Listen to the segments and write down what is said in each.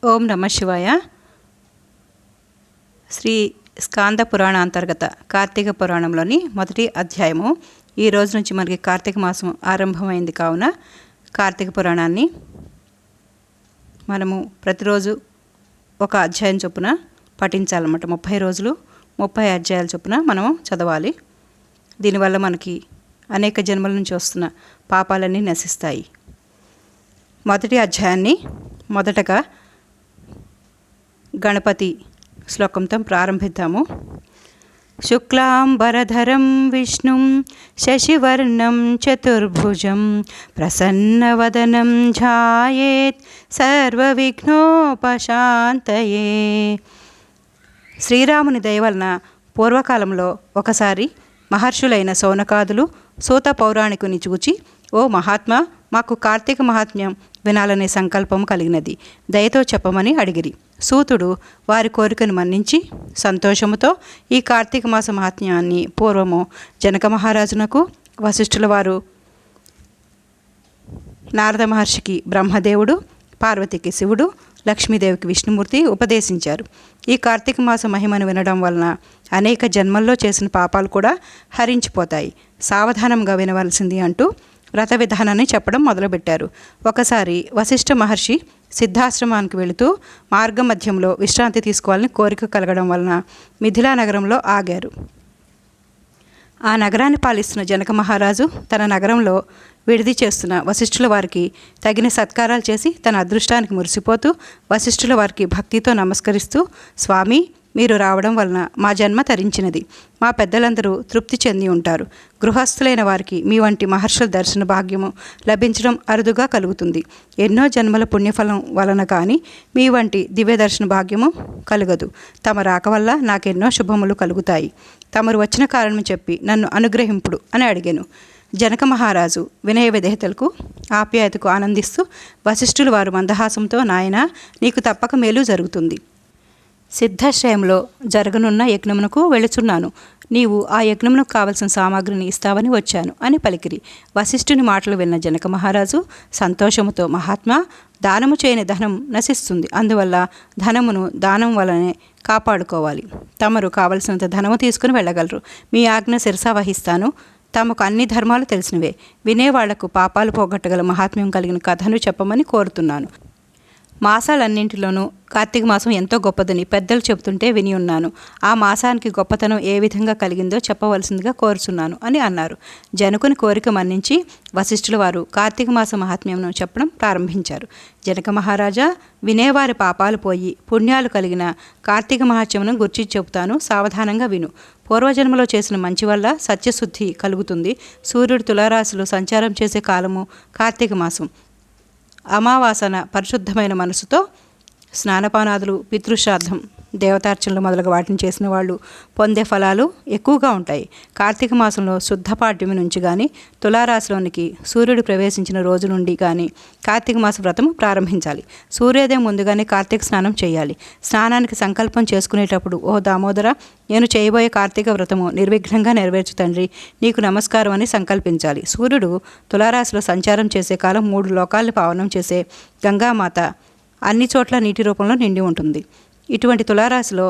ఓం నమ శివాయ. శ్రీ స్కాంద పురాణ అంతర్గత కార్తీక పురాణంలోని మొదటి అధ్యాయము. ఈ రోజు నుంచి మనకి కార్తీక మాసం ఆరంభమైంది కావున కార్తీక పురాణాన్ని మనము ప్రతిరోజు ఒక అధ్యాయం చొప్పున పఠించాలన్నమాట. 30 రోజులు 30 అధ్యాయాల చొప్పున మనము చదవాలి. దీనివల్ల మనకి అనేక జన్మల నుంచి వస్తున్న పాపాలన్నీ నశిస్తాయి. మొదటి అధ్యాయాన్ని మొదటగా గణపతి శ్లోకంతో ప్రారంభిద్దాము. శుక్లాంబరధరం విష్ణుం శశివర్ణం చతుర్భుజం ప్రసన్నవదనం ధ్యాయేత్ సర్వవిఘ్నోపశాంతయే. శ్రీరాముని దయ వలన పూర్వకాలంలో ఒకసారి మహర్షులైన సౌనకాదులు సూత పౌరాణికుని చూచి, ఓ మహాత్మా, మాకు కార్తీక మహాత్మ్యం వినాలనే సంకల్పం కలిగినది, దయతో చెప్పమని అడిగిరి. సూతుడు వారి కోరికను మన్నించి సంతోషముతో ఈ కార్తీక మాస మహాత్మ్యాన్ని పూర్వము జనక మహారాజునకు, వశిష్ఠుల వారు నారద మహర్షికి బ్రహ్మదేవుడు, పార్వతికి శివుడు, లక్ష్మీదేవికి విష్ణుమూర్తి ఉపదేశించారు. ఈ కార్తీక మాస మహిమను వినడం వలన అనేక జన్మల్లో చేసిన పాపాలు కూడా హరించిపోతాయి, సావధానంగా వినవలసింది అంటూ వ్రత విధానాన్ని చెప్పడం మొదలుపెట్టారు. ఒకసారి వశిష్ఠ మహర్షి సిద్ధాశ్రమానికి వెళుతూ మార్గమధ్యంలో విశ్రాంతి తీసుకోవాలని కోరిక కలగడం వలన మిథిలా నగరంలో ఆగారు. ఆ నగరాన్ని పాలిస్తున్న జనక మహారాజు తన నగరంలో విడిది చేస్తున్న వశిష్ఠుల వారికి తగిన సత్కారాలు చేసి తన అదృష్టానికి మురిసిపోతూ వశిష్ఠుల వారికి భక్తితో నమస్కరిస్తూ, స్వామి, మీరు రావడం వలన మా జన్మ తరించినది. మా పెద్దలందరూ తృప్తి చెంది ఉంటారు. గృహస్థులైన వారికి మీ వంటి మహర్షుల దర్శన భాగ్యము లభించడం అరుదుగా కలుగుతుంది. ఎన్నో జన్మల పుణ్యఫలం వలన కానీ మీ వంటి దివ్య దర్శన భాగ్యము కలగదు. తమ రాక వల్ల నాకెన్నో శుభములు కలుగుతాయి. తమరు వచ్చిన కారణం చెప్పి నన్ను అనుగ్రహింపుడు అని అడిగాను. జనక మహారాజు వినయ విధేయతలకు ఆప్యాయతకు ఆనందిస్తూ వశిష్ఠులు వారు మందహాసంతో, నాయనా, నీకు తప్పక మేలు జరుగుతుంది. సిద్ధాశ్రయంలో జరగనున్న యజ్ఞమునకు వెళుచున్నాను. నీవు ఆ యజ్ఞమునకు కావలసిన సామాగ్రిని ఇస్తావని వచ్చాను అని పలికిరి. వశిష్ఠుని మాటలు విన్న జనక మహారాజు సంతోషముతో, మహాత్మా, దానము చేయని ధనం నశిస్తుంది. అందువల్ల ధనమును దానం వలనే కాపాడుకోవాలి. తమరు కావలసినంత ధనము తీసుకుని వెళ్ళగలరు. మీ ఆజ్ఞ శిరసా వహిస్తాను. తమకు అన్ని ధర్మాలు తెలిసినవే. వినేవాళ్లకు పాపాలు పోగొట్టగల మహాత్మ్యం కలిగిన కథను చెప్పమని కోరుతున్నాను. మాసాలన్నింటిలోనూ కార్తీక మాసం ఎంతో గొప్పదని పెద్దలు చెబుతుంటే విని ఉన్నాను. ఆ మాసానికి గొప్పతనం ఏ విధంగా కలిగిందో చెప్పవలసిందిగా కోరుచున్నాను అని అన్నారు. జనకుని కోరిక మన్నించి వశిష్ఠుల వారు కార్తీక మాస మహాత్మ్యంను చెప్పడం ప్రారంభించారు. జనక మహారాజా, వినేవారి పాపాలు పోయి పుణ్యాలు కలిగిన కార్తీక మహాత్మ్యమును గుర్చి చెబుతాను, సావధానంగా విను. పూర్వజన్మలో చేసిన మంచి వల్ల సత్యశుద్ధి కలుగుతుంది. సూర్యుడు తులారాశిలో సంచారం చేసే కాలము కార్తీక మాసం. అమావాసన పరిశుద్ధమైన మనసుతో స్నానపానాదులు, పితృశ్రాద్ధం, దేవతార్చనలు మొదలగు వాటిని చేసిన వాళ్ళు పొందే ఫలాలు ఎక్కువగా ఉంటాయి. కార్తీక మాసంలో శుద్ధ పాడ్యమి నుంచి కానీ తులారాశిలోనికి సూర్యుడు ప్రవేశించిన రోజు నుండి కానీ కార్తీక మాస వ్రతం ప్రారంభించాలి. సూర్యోదయం ముందుగానే కార్తీక స్నానం చేయాలి. స్నానానికి సంకల్పం చేసుకునేటప్పుడు, ఓ దామోదర, నేను చేయబోయే కార్తీక వ్రతము నిర్విఘ్నంగా నెరవేర్చు తండ్రి, నీకు నమస్కారం అని సంకల్పించాలి. సూర్యుడు తులారాశిలో సంచారం చేసే కాలం 3 లోకాలను పావనం చేసే గంగామాత అన్ని చోట్ల నీటి రూపంలో నిండి ఉంటుంది. ఇటువంటి తులారాశిలో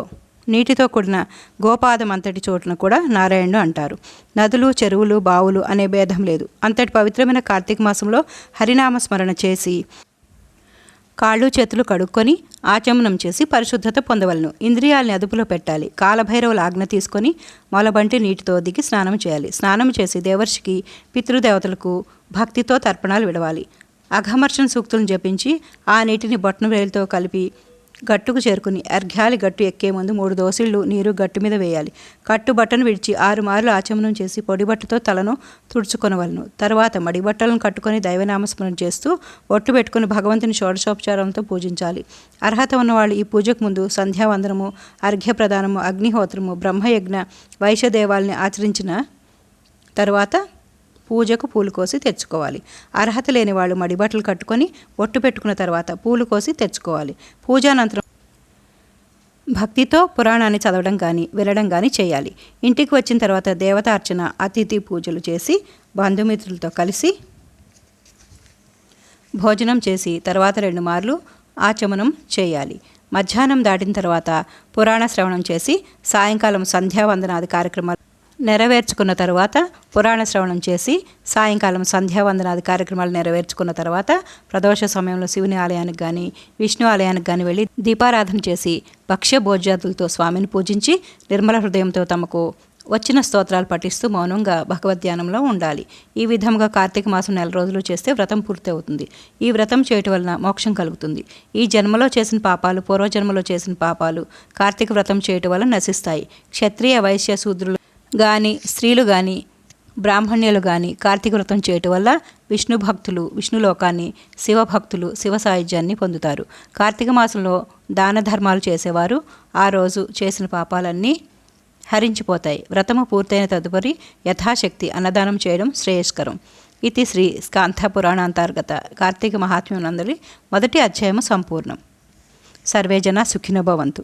నీటితో కూడిన గోపాదం అంతటి చోటున కూడా నారాయణుడు అంటారు. నదులు, చెరువులు, బావులు అనే భేదం లేదు. అంతటి పవిత్రమైన కార్తీక మాసంలో హరినామస్మరణ చేసి కాళ్ళు చేతులు కడుక్కొని ఆచమనం చేసి పరిశుద్ధత పొందవలను. ఇంద్రియాలని అదుపులో పెట్టాలి. కాలభైరవుల ఆజ్ఞ తీసుకొని మొలబంటి నీటితో దిగి స్నానం చేయాలి. స్నానం చేసి దేవర్షికి, పితృదేవతలకు భక్తితో తర్పణాలు విడవాలి. అఘమర్షణ సూక్తులను జపించి ఆ నీటిని బొట్న వేలుతో కలిపి గట్టుకు చేరుకుని అర్ఘ్యాలి గట్టు ఎక్కే ముందు 3 దోసిళ్ళు నీరు గట్టు మీద వేయాలి. కట్టు బట్టను విడిచి 6 మార్లు ఆచమనం చేసి పొడిబట్టతో తలను తుడుచుకొనవలను. తర్వాత మడిబట్టలను కట్టుకొని దైవనామస్మరణ చేస్తూ ఒట్టు పెట్టుకుని భగవంతుని షోడశోపచారంతో పూజించాలి. అర్హత ఉన్నవాళ్ళు ఈ పూజకు ముందు సంధ్యావందనము, అర్ఘ్య ప్రదానము, అగ్నిహోత్రము, బ్రహ్మయజ్ఞ, వైశ్యదేవాల్ని ఆచరించిన తర్వాత పూజకు పూలు కోసి తెచ్చుకోవాలి. అర్హత లేని వాళ్ళు మడిబట్టలు కట్టుకొని ఒట్టు పెట్టుకున్న తర్వాత పూలు కోసి తెచ్చుకోవాలి. పూజానంతరం భక్తితో పురాణాన్ని చదవడం కానీ వినడం కానీ చేయాలి. ఇంటికి వచ్చిన తర్వాత దేవతార్చన, అతిథి పూజలు చేసి బంధుమిత్రులతో కలిసి భోజనం చేసి తర్వాత 2 మార్లు ఆచమనం చేయాలి. మధ్యాహ్నం దాటిన తర్వాత పురాణ శ్రవణం చేసి సాయంకాలం సంధ్యావందనాది కార్యక్రమాలు నెరవేర్చుకున్న తర్వాత నెరవేర్చుకున్న తర్వాత ప్రదోష సమయంలో శివుని ఆలయానికి కానీ విష్ణు ఆలయానికి కానీ వెళ్ళి దీపారాధన చేసి భక్ష్య భోజ్యాదులతో స్వామిని పూజించి నిర్మల హృదయంతో తమకు వచ్చిన స్తోత్రాలు పఠిస్తూ మౌనంగా భగవద్ధ్యానంలో ఉండాలి. ఈ విధంగా కార్తీక మాసం 4 రోజులు చేస్తే వ్రతం పూర్తి అవుతుంది. ఈ వ్రతం చేయటం వలన మోక్షం కలుగుతుంది. ఈ జన్మలో చేసిన పాపాలు, పూర్వజన్మలో చేసిన పాపాలు కార్తీక వ్రతం చేయటం వలన నశిస్తాయి. క్షత్రియ, వైశ్య, శూద్రులు కానీ, స్త్రీలు కానీ, బ్రాహ్మణ్యులు కానీ కార్తీక వ్రతం చేయటం వల్ల విష్ణు భక్తులు విష్ణులోకాన్ని, శివభక్తులు శివ సాయుధ్యాన్ని పొందుతారు. కార్తీక మాసంలో దాన ధర్మాలు చేసేవారు ఆ రోజు చేసిన పాపాలన్నీ హరించిపోతాయి. వ్రతము పూర్తయిన తదుపరి యథాశక్తి అన్నదానం చేయడం శ్రేయస్కరం. ఇది శ్రీ స్కాంత పురాణాంతర్గత కార్తీక మహాత్మ్యం నందలి మొదటి అధ్యాయము సంపూర్ణం. సర్వే జన సుఖినో భవంతు.